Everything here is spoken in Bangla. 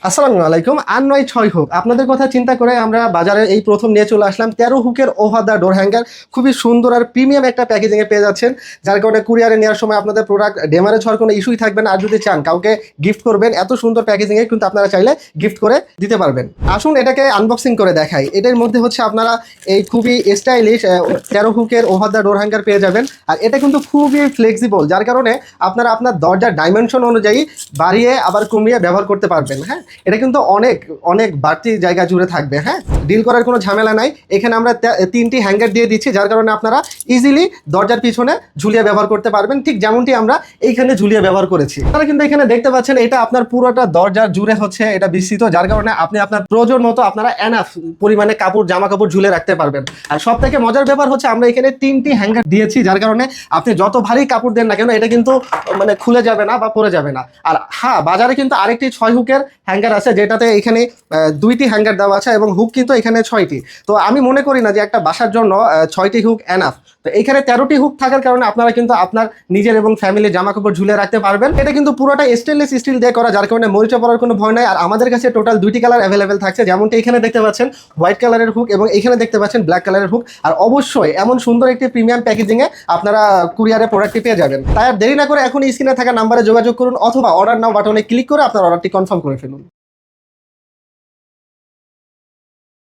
আসসালামু আলাইকুম। ৮৯৬ হুক আপনাদের কথা চিন্তা করে আমরা বাজারে এই প্রথম নিয়ে চলে আসলাম ১৩ হুকের ওভার দ্য ডোর হ্যাঙ্গার। খুবই সুন্দর আর প্রিমিয়াম একটা প্যাকেজিংয়ে পেয়ে যাচ্ছেন, যার কারণে কুরিয়ারে নেওয়ার সময় আপনাদের প্রোডাক্ট ড্যামেজ হওয়ার কোনো ইস্যুই থাকবে না। আর যদি চান কাউকে গিফট করবেন, এত সুন্দর প্যাকেজিংয়ে কিন্তু আপনারা চাইলে গিফট করে দিতে পারবেন। আসুন এটাকে আনবক্সিং করে দেখাই। এটার মধ্যে হচ্ছে আপনারা এই খুবই স্টাইলিশ ১৩ হুকের ওভার দ্য ডোর হ্যাঙ্গার পেয়ে যাবেন। আর এটা কিন্তু খুবই ফ্লেক্সিবল, যার কারণে আপনারা আপনার দরজার ডাইমেনশন অনুযায়ী বাড়িয়ে আবার কমিয়ে ব্যবহার করতে পারবেন। হ্যাঁ, এটা কিন্তু অনেক অনেক বাড়তি জায়গা জুড়ে থাকবে। হ্যাঁ, ডিল করার কোনো ঝামেলা নাই। এখানে আমরা 3টি হ্যাঙ্গার দিয়ে দিচ্ছি, যার কারণে আপনারা ইজিলি দরজার পিছনে ঝুলিয়ে ব্যবহার করতে পারবেন, ঠিক যেমনটি আমরা এইখানে ঝুলিয়ে ব্যবহার করেছি। আপনারা কিন্তু এখানে দেখতে পাচ্ছেন এটা আপনার পুরোটা দরজার জুড়ে হচ্ছে এটা বিস্তৃত, যার কারণে আপনি আপনার প্রয়োজন মতো আপনারা এনাফ পরিমাণে জামা কাপড় ঝুলে রাখতে পারবেন। আর সব থেকে মজার ব্যাপার হচ্ছে আমরা এখানে 3টি হ্যাঙ্গার দিয়েছি, যার কারণে আপনি যত ভারী কাপড় দেন না কেন এটা কিন্তু মানে খুলে যাবে না বা পরে যাবে না। আর হ্যাঁ, বাজারে কিন্তু আরেকটি 6 হুকের হ্যাঙ্গার আছে, যেটাতে এখানে 2টি হ্যাঙ্গার দেওয়া আছে এবং হুক কিন্তু এখানে 6টি। তো আমি মনে করি না যে একটা বাসার জন্য 6টি হুক এনাফ। তো এখানে 13টি হুক থাকার কারণে আপনারা কিন্তু আপনার নিজের এবং ফ্যামিলির জামা কাপড় ঝুলে রাখতে পারবেন। এটা কিন্তু পুরোটা স্টেনলেস স্টিল দিয়ে করা, যার কারণে মরিচা পড়ার কোনো ভয় নাই। আর আমাদের কাছে টোটাল 2টি কালার অ্যাভেলেবেল থাকছে, যেমনটি এখানে দেখতে পাচ্ছেন হোয়াইট কালারের হুক এবং এখানে দেখতে পাচ্ছেন ব্ল্যাক কালারের হুক। আর অবশ্যই এমন সুন্দর একটি প্রিমিয়াম প্যাকেজিংয়ে আপনারা কুরিয়ারে প্রোডাক্টটি পেয়ে যাবেন। তাই আর দেরি না করে এখন স্ক্রিনে থাকা নাম্বারে যোগাযোগ করুন অথবা অর্ডার নাও বাটনে ক্লিক করে আপনার অর্ডারটি কনফার্ম করে ফেলুন।